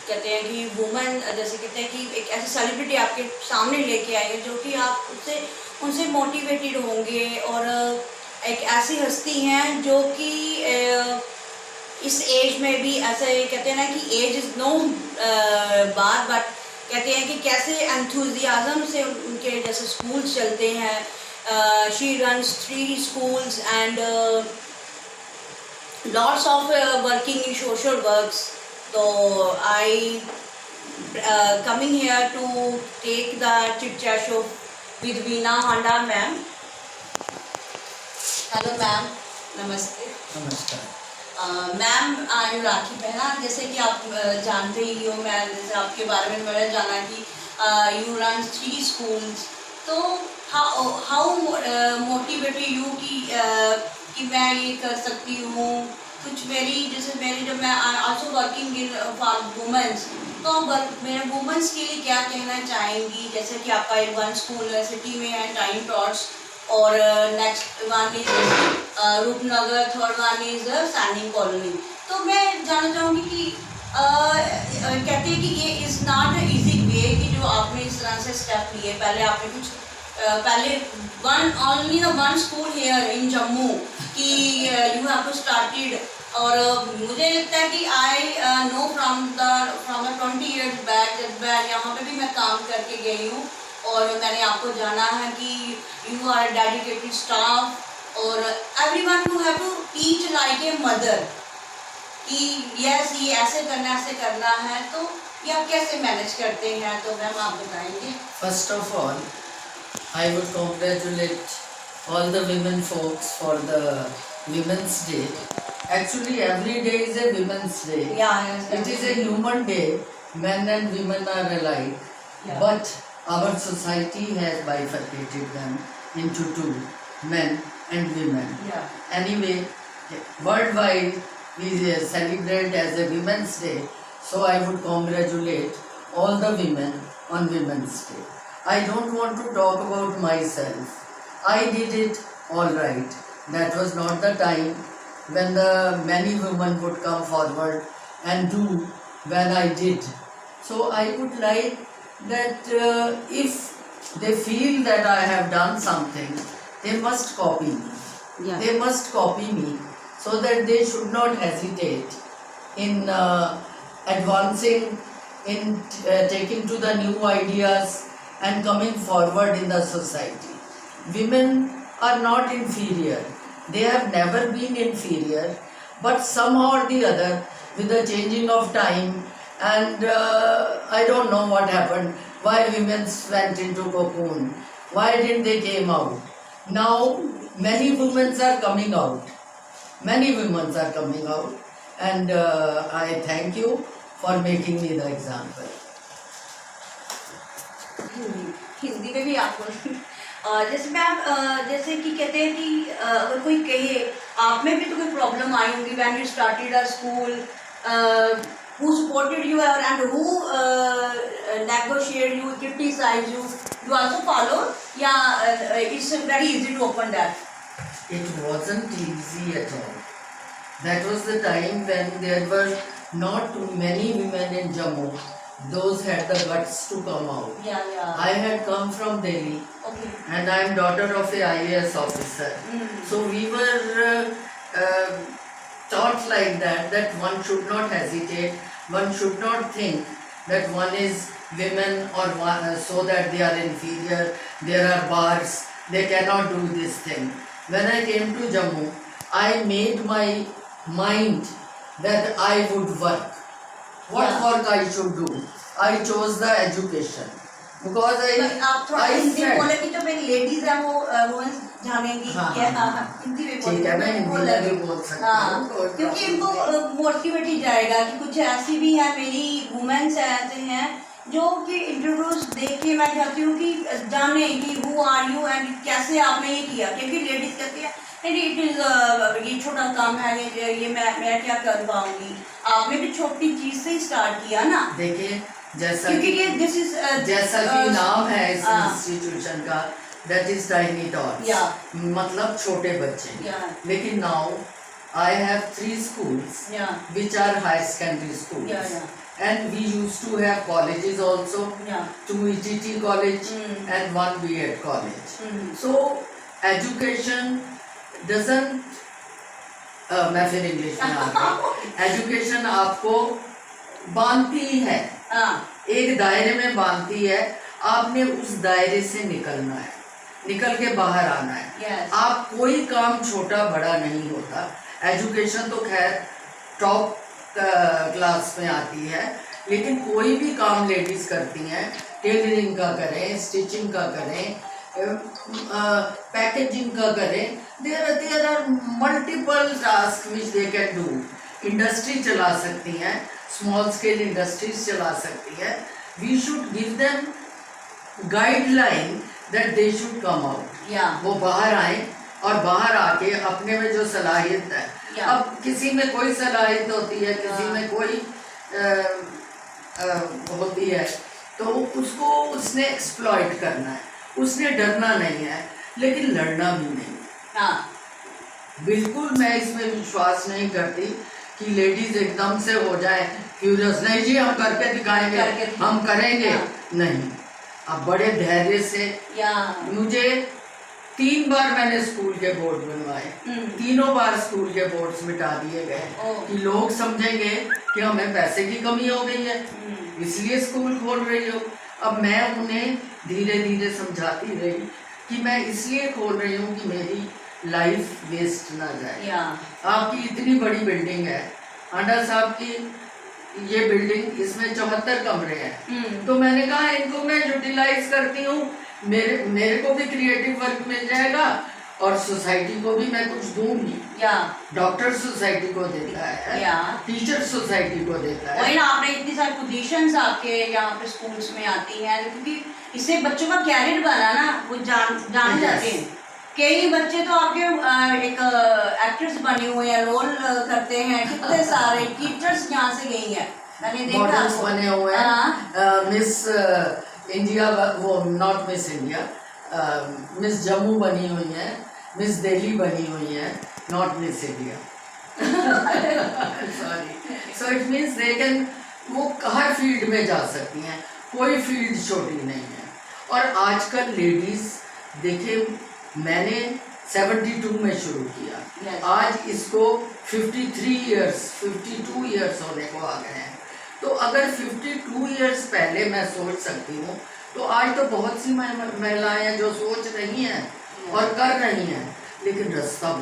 कहते हैं कि वुमेन, जैसे कहते हैं कि एक ऐसी सेलिब्रिटी आपके सामने लेके आई है जो कि आप उससे उनसे मोटिवेटेड होंगे, और एक ऐसी हस्ती हैं जो कि इस एज में भी ऐसे कहते हैं ना कि एज इज़ नो बात, बट कहते हैं कि कैसे एंथुजियाज्म से उनके जैसे स्कूल्स चलते हैं. She runs 3 schools and lots of working in social works. So I coming here to take the chit chat show with Veena Handa ma'am. Hello ma'am, नमस्ते. नमस्कार. मैम आई राखी पहना, जैसे कि आप जानते ही हो, मैं जैसे आपके बारे में मैंने जाना कि यू रन 3 schools. तो हाउ मोटिवेटेड यू कि मैं ये कर सकती हूँ कुछ. मेरी जब मैं also working in for women's, तो मेरे वुमेंस के लिए क्या कहना चाहेंगी. जैसे कि आपका 1 स्कूल सिटी में है, टाइम टॉट्स, और next one is Roopnagar, third one is सैंडिंग कॉलोनी. तो मैं जानना चाहूँगी कि कहते हैं कि ये is not a easy way कि जो आपने इस तरह से स्टेप लिए. पहले आपने कुछ पहले one school here in Jammu कि यू हैव टू स्टार्टेड. और मुझे लगता है कि I know from the 20 years back, जब मैं यहाँ पे भी मैं काम करके गई हूँ, और मैंने आपको जाना है कि यू आर डेडिकेटेड स्टाफ, और everyone you have to teach like a mother कि यस ये ऐसे करना है. तो ये आप कैसे मैनेज करते हैं, तो मैम आप बताएंगे. First of all, I would congratulate all the women folks for the Women's Day. Actually, every day is a Women's Day. Yeah, it is a human day. Men and women are alike, yeah. But our society has bifurcated them into two, men and women. Yeah. Anyway, worldwide we celebrate as a Women's Day, so I would congratulate all the women on Women's Day. I don't want to talk about myself. I did it all right. That was not the time when the many women would come forward and do when I did. So I would like that if they feel that I have done something, they must copy me. Yeah. They must copy me so that they should not hesitate in advancing, in taking to the new ideas and coming forward in the society. Women are not inferior. They have never been inferior, but somehow or the other, with the changing of time, and I don't know what happened, why women went into cocoon, why didn't they came out. Now many women are coming out. Many women are coming out, and I thank you for making me the example. Hindi में भी आपको जैसे ma'am, जैसे कि कहते हैं कि अगर कोई कहे आप में भी तो कोई प्रॉब्लम आई होगी when you started a school, who supported you and who negotiated you, criticized you, you also follow. Yeah, it's very easy to open that. It wasn't easy at all. That was the time when there were not too many women in Jammu. Those had the guts to come out. Yeah, yeah. I had come from Delhi. Okay. And I am daughter of a IAS officer. So we were taught like that one should not hesitate, one should not think that one is women or one, so that they are inferior, there are bars, they cannot do this thing. When I came to Jammu, I made my mind that I would work. What work I should do? I chose the education. Because आप थोड़ा I Hindi said, बोले कि जो मेरी ladies है वो women's जानेंगी. हाँ, क्या हाँ, हिंदी में ठीक है, मैं हिंदी में भी बोल सकता हूँ. क्योंकि इनको मोटिवेट ही जाएगा कि कुछ ऐसी भी है मेरी वुमेन्स ऐसे हैं जो कि इंटरव्यूज देख के मैं चाहती हूँ कि जाने कि हु आर यू एंड कैसे आपने ये किया. क्योंकि लेडीज कहती है नहीं इट इज ये छोटा काम है, ये मैं क्या कर पाऊंगी. आपने भी छोटी चीज से ही स्टार्ट किया ना. देखिए जैसा क्योंकि ये दिस इज जैसा कि नाम है इस इंस्टीट्यूशन का, दैट इज टाइनी टॉट्स, मतलब छोटे बच्चे. लेकिन now I have 3 schools which are high secondary schools. and we used to have colleges also, Yeah. 2 ETT college and 1 B.Ed college. So education doesn't मैं फिर इंग्लिश में आ गई। Education आपको बांधती है, एक दायरे में बांधती है, आपने उस दायरे से निकलना है, निकल के बाहर आना है। Yes. आप कोई काम छोटा बड़ा नहीं होता। एजुकेशन तो खैर टॉप क्लास में आती है, लेकिन कोई भी काम लेडीज करती हैं, टेलरिंग का करें, स्टिचिंग का करें, पैकेजिंग का करें, there are multiple task which they can do. Industry चला सकती हैं, स्मॉल स्केल इंडस्ट्रीज चला सकती हैं। We should give them guideline that they should come out. वो बाहर आए और बाहर आके अपने में जो सलाहियत है, अब किसी में कोई सलाहियत होती है, किसी में कोई होती है, तो उसको उसने एक्सप्लॉइट करना है, उसने डरना नहीं है, लेकिन लड़ना भी नहीं। बिल्कुल मैं इसमें विश्वास नहीं करती कि लेडीज एकदम से हो जाए क्यूरियस, नहीं जी हम करके दिखाएंगे, हम करेंगे, नहीं। अब बड़े धैर्य से, मुझे 3 बार मैंने स्कूल के बोर्ड बनवाए, तीनों बार स्कूल के बोर्ड्स मिटा दिए गए कि लोग समझेंगे कि हमें पैसे की कमी हो गई है, इसलिए स्कूल खोल रही हो। अब मैं उन्हें धीरे धीरे समझाती रही कि मैं इसलिए खोल रही हूँ कि मेरी लाइफ वेस्ट ना जाए। आपकी इतनी बड़ी बिल्डिंग है, आंडा साहब की ये बिल्डिंग, इसमें 74 कमरे हैं, तो मैंने कहा इनको मैं यूटिलाइज करती हूँ, मेरे को भी क्रिएटिव वर्क मिल जाएगा और सोसाइटी को भी मैं कुछ दूंगी। डॉक्टर सोसाइटी को देता है, टीचर सोसाइटी को देता है। वही ना, आपने इतनी सारी पोजीशंस आपके यहाँ पे स्कूल्स में आती हैं, क्योंकि इससे बच्चों का कैरियर बना ना, वो जाने जाते हैं। कई बच्चे तो आपके एक एक्ट्रेस बने हुए हैं, रोल करते हैं, कितने सारे टीचर्स यहाँ से गई हैं, मैंने देखा। मॉडल्स बने हुए हैं, मिस इंडिया, वो not miss India, miss Jammu बनी हुई है, मिस दिल्ली बनी हुई है, not miss India. Sorry. So it means they can, वो हर फील्ड में जा सकती हैं, कोई फील्ड छोटी नहीं है। और आजकल लेडीज देखिए, मैंने 72 में शुरू किया, आज इसको 52 इयर्स होने को आ गए हैं। तो अगर 52 इयर्स पहले मैं सोच सकती हूँ, तो आज तो बहुत सी महिलाएं हैं जो सोच रही हैं और कर रही हैं, लेकिन रास्ता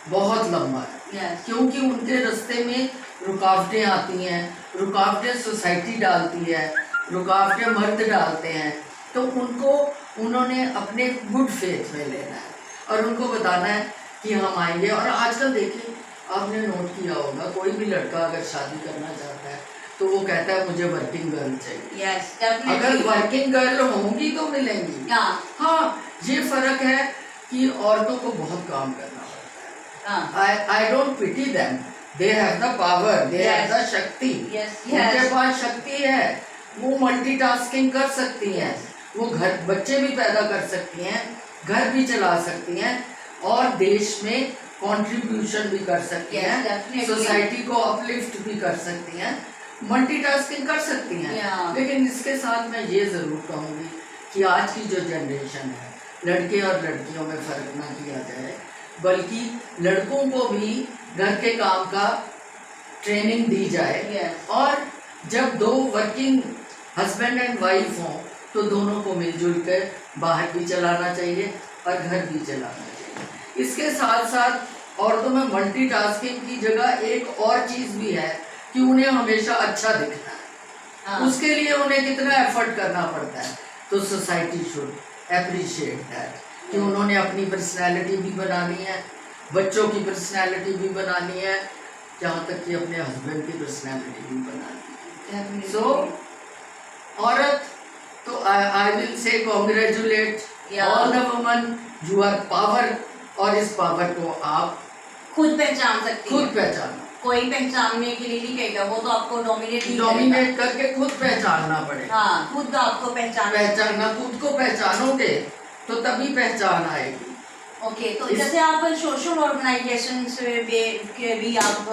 बहुत लंबा है। क्योंकि उनके रास्ते में रुकावटें आती हैं, रुकावटें सोसाइटी डालती है, रुकावटें मर्द डालते हैं, तो उन्होंने अपने गुड फेथ में लेना है और उनको बताना है कि हम आएंगे। और आजकल देखिए, आपने नोट किया होगा, कोई भी लड़का अगर शादी करना चाहता है तो वो कहता है मुझे वर्किंग गर्ल चाहिए। अगर वर्किंग गर्ल होंगी तो मिलेंगी। हाँ, ये फर्क है कि औरतों को बहुत काम करना पड़ता है। I don't pity them, they have the power, they have the shakti, उनके पास शक्ति है, वो मल्टीटास्किंग कर सकती हैं, वो बच्चे भी पैदा कर सकती हैं, घर भी चला सकती हैं और देश में कंट्रीब्यूशन भी कर सकती हैं, सोसाइटी को अपलिफ्ट भी कर सकती हैं, मल्टीटास्किंग कर सकती हैं। लेकिन इसके साथ मैं ये ज़रूर कहूँगी कि आज की जो जनरेशन है, लड़के और लड़कियों में फ़र्क ना किया जाए, बल्कि लड़कों को भी घर के काम का ट्रेनिंग दी जाए। और जब 2 वर्किंग हस्बैंड एंड वाइफ हों तो दोनों को मिलजुल कर बाहर भी चलाना चाहिए और घर भी चलाना चाहिए। इसके साथ साथ औरतों में मल्टीटास्किंग की जगह एक और चीज़ भी है कि उन्हें हमेशा अच्छा दिखना है। उसके लिए उन्हें कितना एफर्ट करना पड़ता है, तो सोसाइटी शुड एप्रिशिएट दैट कि उन्होंने अपनी पर्सनैलिटी भी बनानी है, बच्चों की पर्सनैलिटी भी बनानी है, जहाँ तक कि अपने हस्बैंड की पर्सनैलिटी भी बनानी है। सो औरत, तो I will say congratulate all the women, you are power, और इस पावर को आप खुद पहचान सकती हैं। खुद पहचानो, कोई पहचानने के लिए नहीं कहेगा, वो तो आपको डोमिनेट करके खुद पहचानना पड़ेगा। हाँ, खुद आपको पहचानना, खुद को पहचानोगे तो तभी पहचान आएगी। ओके, तो जैसे आप सोशल ऑर्गेनाइजेशन के भी आप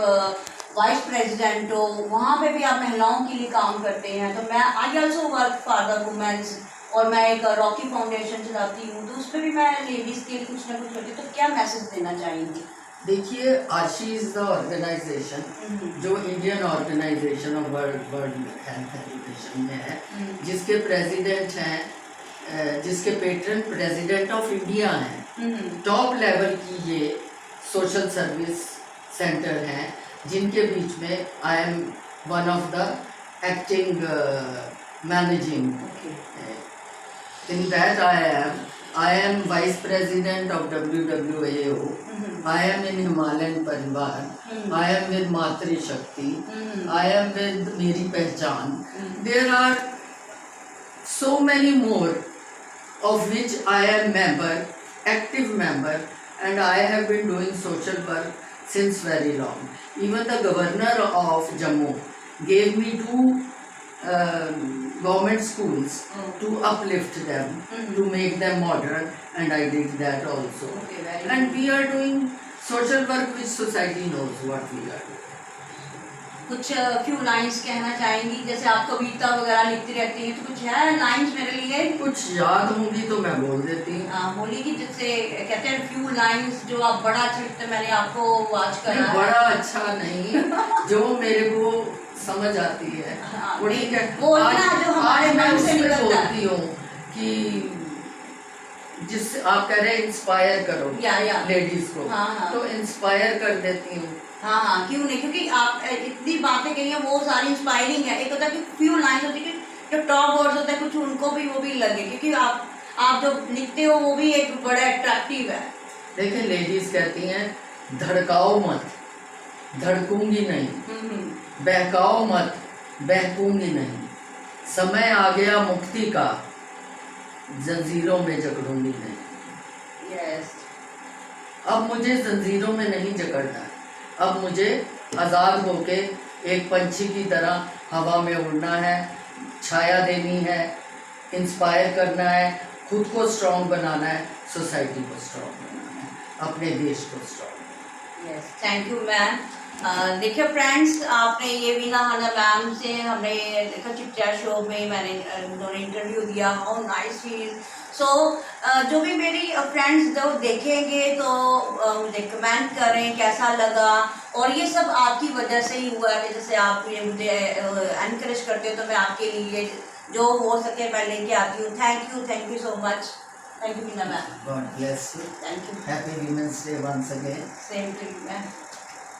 वाइस प्रेसिडेंट हो, वहाँ पे भी आप महिलाओं के लिए काम करते हैं। तो मैं I also work for the women's, और मैं एक रॉकी फाउंडेशन चलाती हूँ, तो उस पर भी मैं लेडीज़ के लिए कुछ ना कुछ होती। तो क्या मैसेज देना चाहेंगी? देखिए, आशी इज़ द ऑर्गेनाइजेशन जो Indian organisation of world health education में है, जिसके प्रेसिडेंट हैं, जिसके पेट्रन प्रेसिडेंट ऑफ इंडिया हैं। टॉप लेवल की ये सोशल सर्विस सेंटर हैं, जिनके बीच में I am one of the acting managing. In that I am vice president of WWAO. I am in Himalayan Parivar. I am with Matri Shakti. I am with Meri Pehchan. There are so many more of which I am member, active member, and I have been doing social work since very long. Even the governor of Jammu gave me 2 government schools to uplift them, to make them modern, and I did that also. And we are doing social work which society knows what we are doing. कुछ few lines कहना चाहेंगी? जैसे आप कविता वगैरह लिखती रहती हैं, तो कुछ है लाइंस मेरे लिए? कुछ याद होंगी तो मैं बोल देती हूँ। हाँ, बोलिए। जैसे कहते हैं फ्यू लाइंस जो आप बड़ा अच्छा लिखते हैं, मैंने आपको वॉच करा है। बड़ा अच्छा नहीं, जो मेरे को समझ आती है वो ठीक है। आज मैं उसमें बोलती हूँ कि जिससे आप कह रहे हैं इंस्पायर करो लेडीज को, तो इंस्पायर कर देती हूँ। हाँ, क्यों नहीं, क्योंकि आप इतनी बातें कही हैं, वो सारी इंस्पायरिंग है। एक होता है कि फ्यू लाइन्स होती है, जो टॉप वर्ड्स होते हैं, कुछ उनको भी वो भी लगे, क्योंकि आप जो लिखते हो वो भी एक बड़ा अट्रैक्टिव है। देखिए, लेडीज कहती हैं धड़काओ मत, धड़कूंगी नहीं, बहकाओ मत, बहकूंगी नहीं, समय आ गया मुक्ति का, जंजीरों में जकड़ूंगी नहीं। यस, अब मुझे जंजीरों में नहीं जकड़ना, अब मुझे आज़ाद होके एक पंछी की तरह हवा में उड़ना है, छाया देनी है, इंस्पायर करना है, खुद को स्ट्रॉन्ग बनाना है, सोसाइटी को स्ट्रॉन्ग बनाना है, अपने देश को strong. Yes, thank you ma'am. देखिए फ्रेंड्स, आपने ये वीना हाना मैम से हमने देखा चिट चैट शो में मैंने उन्होंने इंटरव्यू दिया, हाउ नाइस शी इज। सो जो भी मेरी फ्रेंड्स जो देखेंगे तो मुझे कमेंट करें कैसा लगा, और ये सब आपकी वजह से ही हुआ है। जैसे आप मुझे एनकरेज करते हो, तो मैं आपके लिए जो हो सके मैं लेके आती हूँ। Thank you so much. Thank you Veena ma'am. God bless you. Thank you. Happy Women's Day once again. Same to you ma'am.